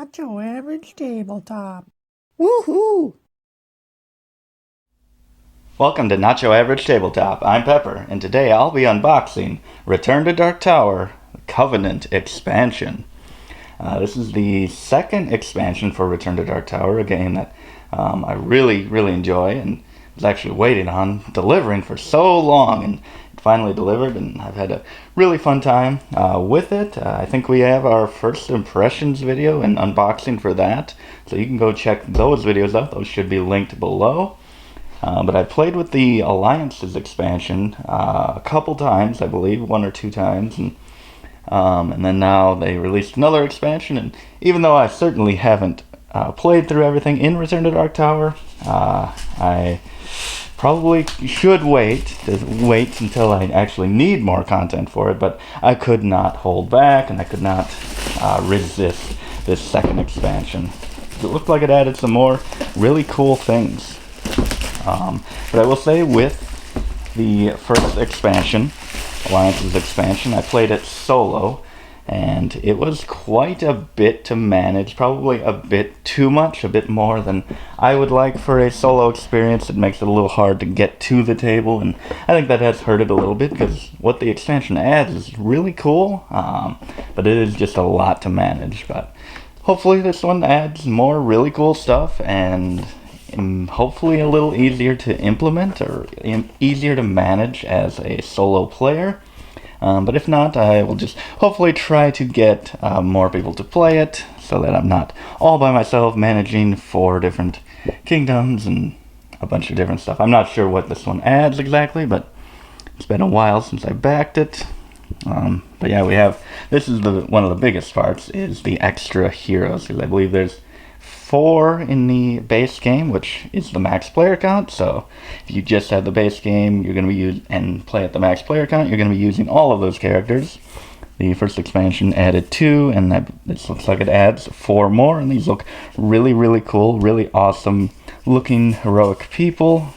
Not your average tabletop. Woohoo! Welcome to Not Your Average Tabletop. I'm Pepper, and today I'll be unboxing Return to Dark Tower Covenant Expansion. This is the second expansion for Return to Dark Tower, a game that I really enjoy and was actually waiting on delivering for so long, and it finally delivered, and I've had a really fun time with it. I think we have our first impressions video and unboxing for that, so you can go check those videos out. Those should be linked below. But I played with the Alliances expansion a couple times, I believe, one or two times, and then now they released another expansion, and even though I certainly haven't played through everything in Return to Dark Tower, I probably should wait until I actually need more content for it, but I could not hold back, and I could not resist this second expansion. It looked like it added some more really cool things. But I will say, with the first expansion, Alliance's expansion, I played it solo, and it was quite a bit to manage, probably a bit too much, a bit more than I would like for a solo experience. It makes it a little hard to get to the table, and I think that has hurt it a little bit, because what the expansion adds is really cool, but it is just a lot to manage. But hopefully this one adds more really cool stuff, and hopefully a little easier to implement or easier to manage as a solo player. But if not, I will just hopefully try to get more people to play it, so that I'm not all by myself managing 4 different kingdoms and a bunch of different stuff. I'm not sure what this one adds exactly, but it's been a while since I backed it. But yeah, this is one of the biggest parts, is the extra heroes, because I believe there's 4 in the base game, which is the max player count. So if you just have the base game, you're going to be and play at the max player count, you're going to be using all of those characters. The first expansion added 2, and this looks like it adds 4 more, and these look really cool, really awesome looking heroic people.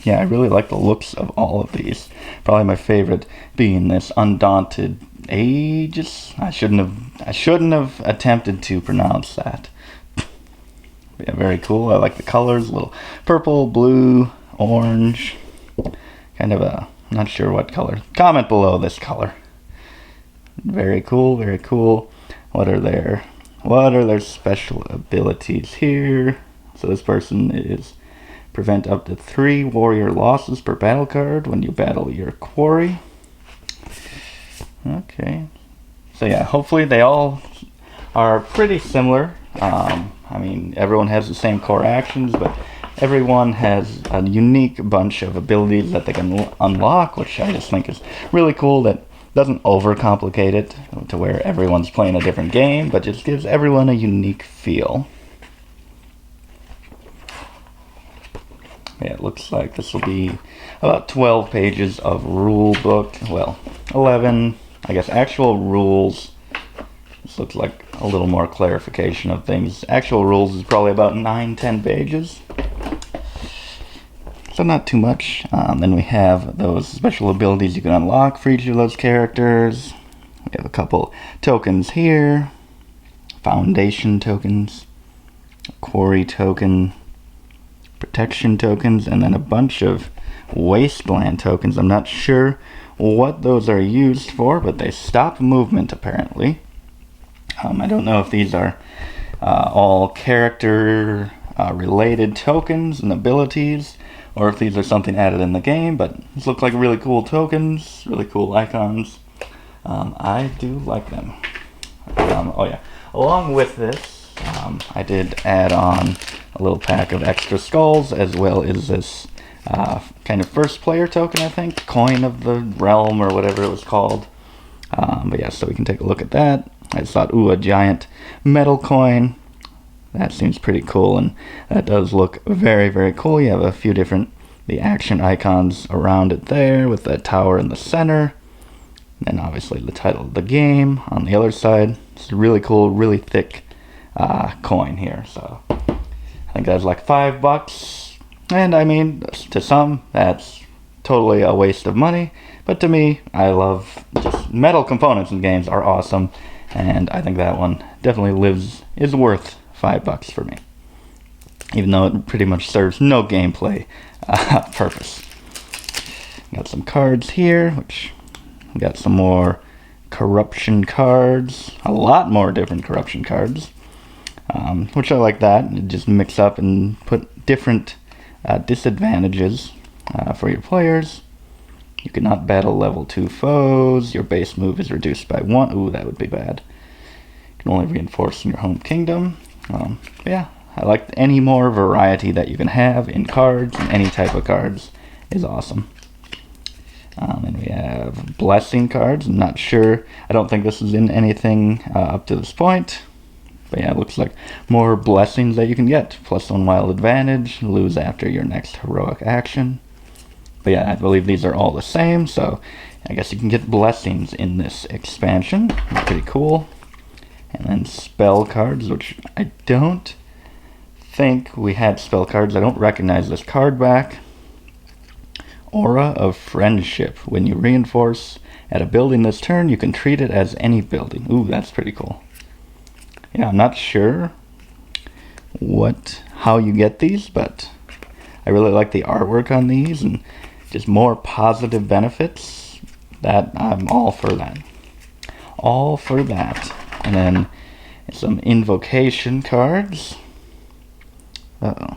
Yeah, I really like the looks of all of these. Probably my favorite being this Undaunted Aegis. I shouldn't have attempted to pronounce that. Yeah, very cool. I like the colors, a little purple, blue, orange, kind of a, not sure what color. Comment below this color. Very cool. What are their special abilities here? So this person is prevent up to 3 warrior losses per battle card when you battle your quarry. Okay. So yeah, hopefully they all are pretty similar. I mean, everyone has the same core actions, but everyone has a unique bunch of abilities that they can unlock, which I just think is really cool. That doesn't overcomplicate it to where everyone's playing a different game, but just gives everyone a unique feel. Yeah, it looks like this will be about 12 pages of rule book. Well, 11, I guess, actual rules. This looks like a little more clarification of things. Actual rules is probably about 9-10 pages. So not too much. Then we have those special abilities you can unlock for each of those characters. We have a couple tokens here. Foundation tokens. Quarry token. Protection tokens. And then a bunch of wasteland tokens. I'm not sure what those are used for, but they stop movement apparently. I don't know if these are all character related tokens and abilities, or if these are something added in the game, but these look like really cool tokens, really cool icons. I do like them. Oh yeah, along with this, I did add on a little pack of extra skulls, as well as this kind of first player token, I think, coin of the realm, or whatever it was called. But yeah, so we can take a look at that. I just thought, ooh, a giant metal coin. That seems pretty cool, and that does look very cool. You have a few different, the action icons around it there, with that tower in the center. And then obviously the title of the game on the other side. It's a really cool, really thick coin here. So I think that's like $5. And I mean, to some, that's totally a waste of money. But to me, I love just metal components in games are awesome. and I think that one definitely is worth $5 for me, even though it pretty much serves no gameplay purpose. Got some cards here, which we got some more corruption cards, a lot more different corruption cards, which I like that. You just mix up and put different disadvantages for your players. You cannot battle level 2 foes. Your base move is reduced by 1. Ooh, that would be bad. You can only reinforce in your home kingdom. Yeah, I like any more variety that you can have in cards, and any type of cards is awesome. And we have blessing cards. I'm not sure. I don't think this is in anything up to this point. But yeah, it looks like more blessings that you can get. +1 wild advantage. Lose after your next heroic action. But yeah, I believe these are all the same. So I guess you can get blessings in this expansion. Pretty cool. And then spell cards, which I don't think we had spell cards. I don't recognize this card back. Aura of Friendship. When you reinforce at a building this turn, you can treat it as any building. Ooh, that's pretty cool. Yeah, I'm not sure how you get these, but I really like the artwork on these, and just more positive benefits. That I'm all for that. All for that. And then some invocation cards. Uh-oh.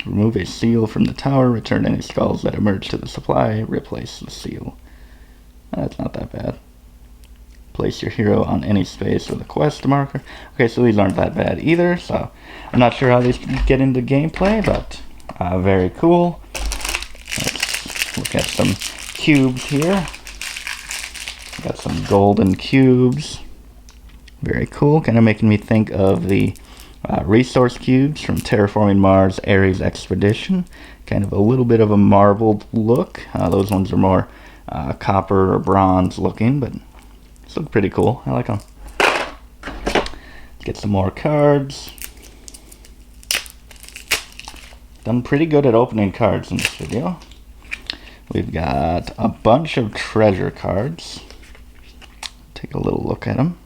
Remove a seal from the tower, return any skulls that emerge to the supply, replace the seal. That's not that bad. Place your hero on any space with a quest marker. Okay, so these aren't that bad either, so I'm not sure how these get into gameplay, but very cool. Let's look at some cubes here. Got some golden cubes. Very cool, kind of making me think of the resource cubes from Terraforming Mars Ares Expedition. Kind of a little bit of a marbled look. Those ones are more copper or bronze looking, but these look pretty cool. I like them. Let's get some more cards. Done pretty good at opening cards in this video. We've got a bunch of treasure cards. Take a little look at them.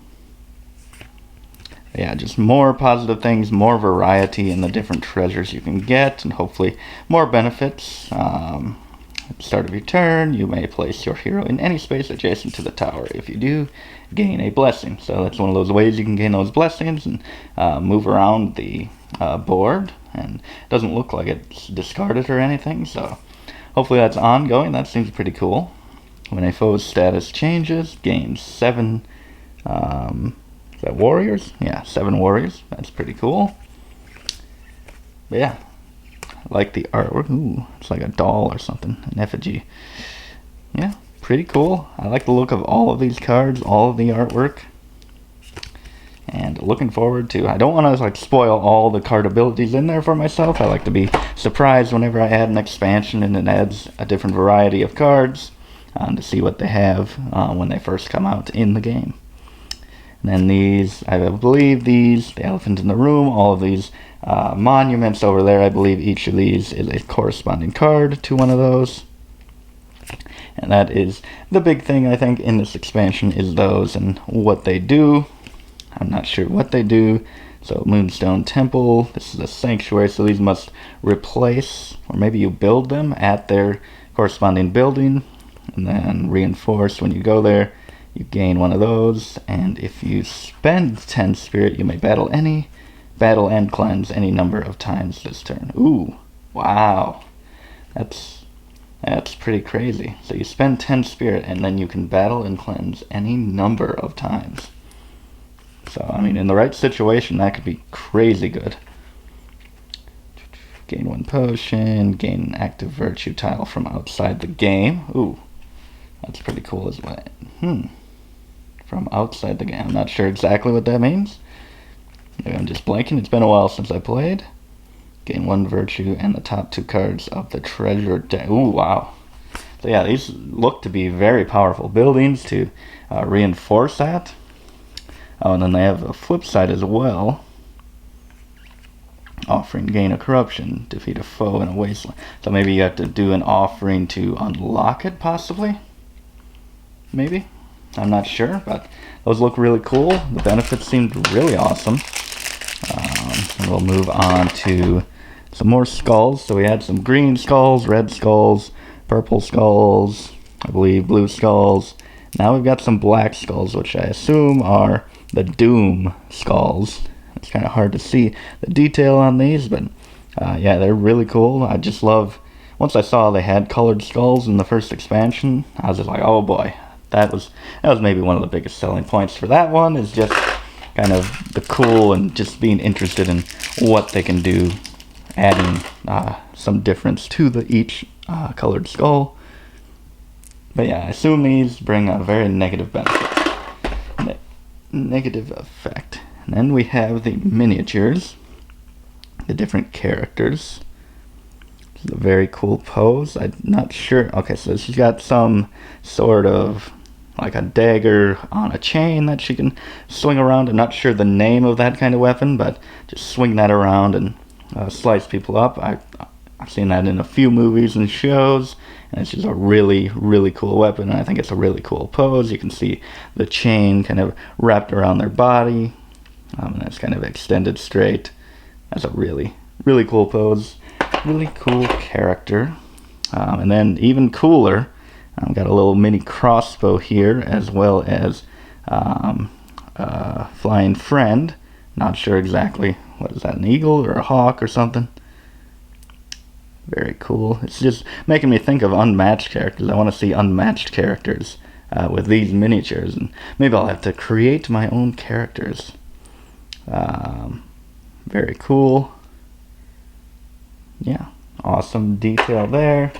Yeah, just more positive things, more variety in the different treasures you can get, and hopefully more benefits. At the start of your turn, you may place your hero in any space adjacent to the tower. If you do, gain a blessing. So that's one of those ways you can gain those blessings and move around the board. And it doesn't look like it's discarded or anything, so hopefully that's ongoing. That seems pretty cool. When a foe's status changes, gain 7... is that warriors? Yeah, 7 warriors. That's pretty cool. But yeah, I like the artwork. Ooh, it's like a doll or something, an effigy. Yeah, pretty cool. I like the look of all of these cards, all of the artwork. And looking forward to, I don't want to like spoil all the card abilities in there for myself. I like to be surprised whenever I add an expansion and it adds a different variety of cards to see what they have when they first come out in the game. And then these, I believe these, the elephant in the room, all of these monuments over there, I believe each of these is a corresponding card to one of those. And that is the big thing, I think, in this expansion is those and what they do. I'm not sure what they do. So Moonstone Temple, this is a sanctuary, so these must replace, or maybe you build them at their corresponding building, and then reinforce when you go there. You gain one of those, and if you spend 10 spirit, you may battle and cleanse any number of times this turn. Ooh, wow. That's pretty crazy. So you spend 10 spirit, and then you can battle and cleanse any number of times. So, I mean, in the right situation, that could be crazy good. Gain 1 potion, gain an active virtue tile from outside the game. Ooh, that's pretty cool as well. From outside the game. I'm not sure exactly what that means. Maybe I'm just blanking. It's been a while since I played. Gain 1 virtue and the top 2 cards of the treasure deck. Ooh, wow. So yeah, these look to be very powerful buildings to reinforce that. Oh, and then they have a flip side as well. Offering, gain a corruption, defeat a foe in a wasteland. So maybe you have to do an offering to unlock it, possibly? Maybe? I'm not sure, but those look really cool. The benefits seemed really awesome. And we'll move on to some more skulls. So we had some green skulls, red skulls, purple skulls, I believe blue skulls. Now we've got some black skulls, which I assume are the Doom skulls. It's kind of hard to see the detail on these, but yeah, they're really cool. I just love, once I saw they had colored skulls in the first expansion, I was just like, oh boy, that was maybe one of the biggest selling points for that one, is just kind of the cool and just being interested in what they can do, adding some difference to each colored skull. But yeah, I assume these bring a very negative benefit. Negative effect. And then we have the miniatures, the different characters. This is a very cool pose. I'm not sure. Okay, so she's got some sort of like a dagger on a chain that she can swing around. I'm not sure the name of that kind of weapon, but just swing that around and slice people up. I've seen that in a few movies and shows, and it's just a really, really cool weapon, and I think it's a really cool pose. You can see the chain kind of wrapped around their body, and it's kind of extended straight. That's a really, really cool pose. Really cool character. And then even cooler, I've got a little mini crossbow here, as well as flying friend. Not sure exactly, what is that, an eagle or a hawk or something? Very cool. It's just making me think of unmatched characters. I want to see unmatched characters with these miniatures, and maybe I'll have to create my own characters. Very cool. Yeah, awesome detail there.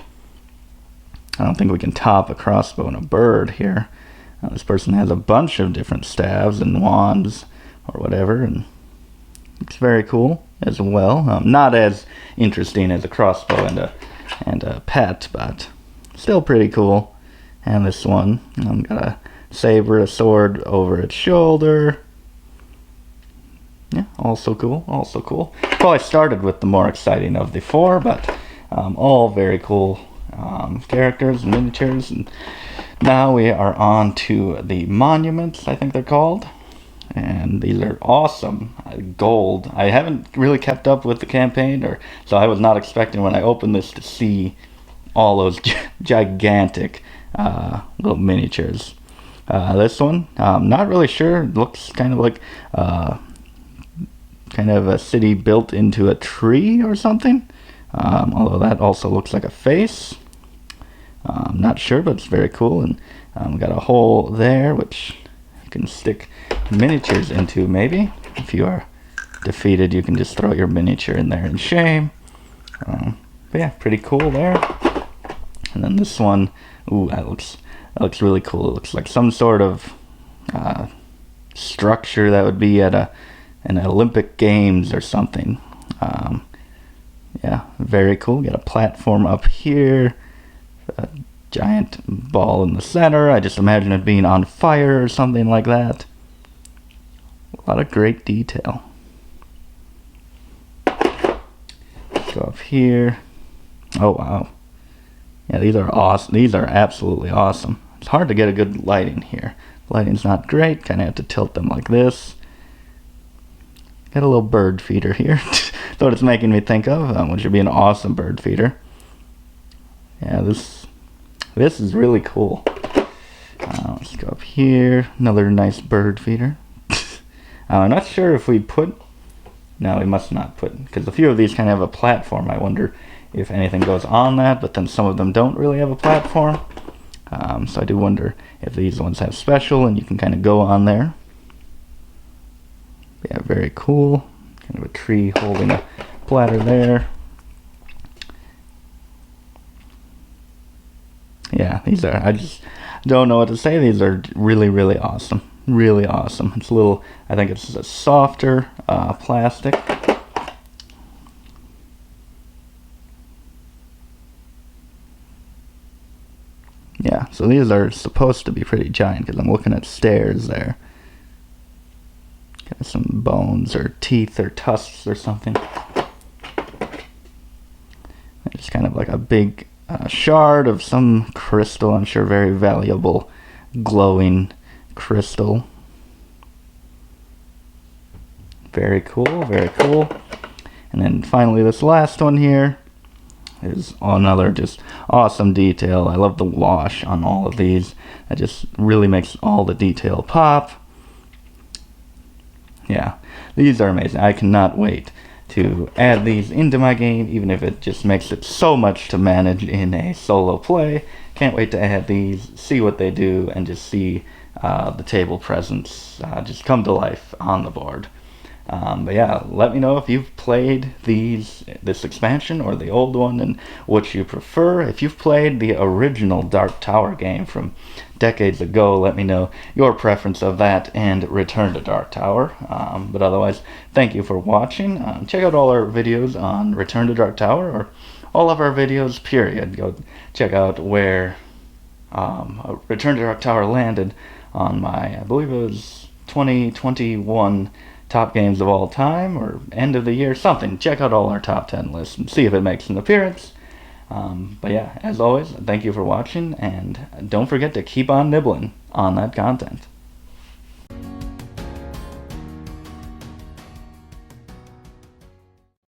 I don't think we can top a crossbow and a bird here. This person has a bunch of different staves and wands or whatever, and it's very cool as well. Not as interesting as a crossbow and a pet, but still pretty cool. And this one, I'm got a saber, a sword over its shoulder. Yeah, also cool, also cool. Probably started with the more exciting of the four, but all very cool characters and miniatures. And now we are on to the monuments, I think they're called. And these are awesome. Gold. I haven't really kept up with the campaign, so I was not expecting when I opened this to see all those gigantic little miniatures. This one, not really sure. It looks kind of like kind of a city built into a tree or something. Although that also looks like a face. I'm not sure, but it's very cool. And we got a hole there, which you can stick miniatures into, maybe. If you are defeated, you can just throw your miniature in there in shame. But yeah, pretty cool there. And then this one, ooh, that looks really cool. It looks like some sort of structure that would be at an Olympic Games or something. Yeah, very cool. Got a platform up here, a giant ball in the center. I just imagine it being on fire or something like that. A lot of great detail. Let's go up here. Oh wow. Yeah, these are awesome. These are absolutely awesome. It's hard to get a good lighting here. Lighting's not great. Kind of have to tilt them like this. Got a little bird feeder here. That's what it's making me think of, which would be an awesome bird feeder. Yeah, this is really cool. Let's go up here. Another nice bird feeder. I'm not sure if we put... No, we must not put... Because a few of these kind of have a platform. I wonder if anything goes on that, but then some of them don't really have a platform. So I do wonder if these ones have special and you can kind of go on there. Yeah, very cool. Kind of a tree holding a platter there. Yeah, these are... I just don't know what to say. These are really, really awesome. Really awesome. It's a little... I think it's a softer plastic. Yeah, so these are supposed to be pretty giant because I'm looking at stairs there. Got some bones or teeth or tusks or something. It's kind of like a big shard of some crystal, I'm sure very valuable, glowing crystal. Very cool, very cool. And then finally this last one here is another just awesome detail. I love the wash on all of these. That just really makes all the detail pop. Yeah, these are amazing. I cannot wait to add these into my game, even if it just makes it so much to manage in a solo play. Can't wait to add these, see what they do, and just see the table presence just come to life on the board. But yeah, let me know if you've played this expansion or the old one and what you prefer. If you've played the original Dark Tower game from decades ago, let me know your preference of that and Return to Dark Tower. But otherwise, thank you for watching. Check out all our videos on Return to Dark Tower, or all of our videos, period. Go check out where Return to Dark Tower landed on my, I believe it was 2021 top games of all time, or end of the year, something. Check out all our top 10 lists and see if it makes an appearance. But yeah, as always, thank you for watching, and don't forget to keep on nibbling on that content.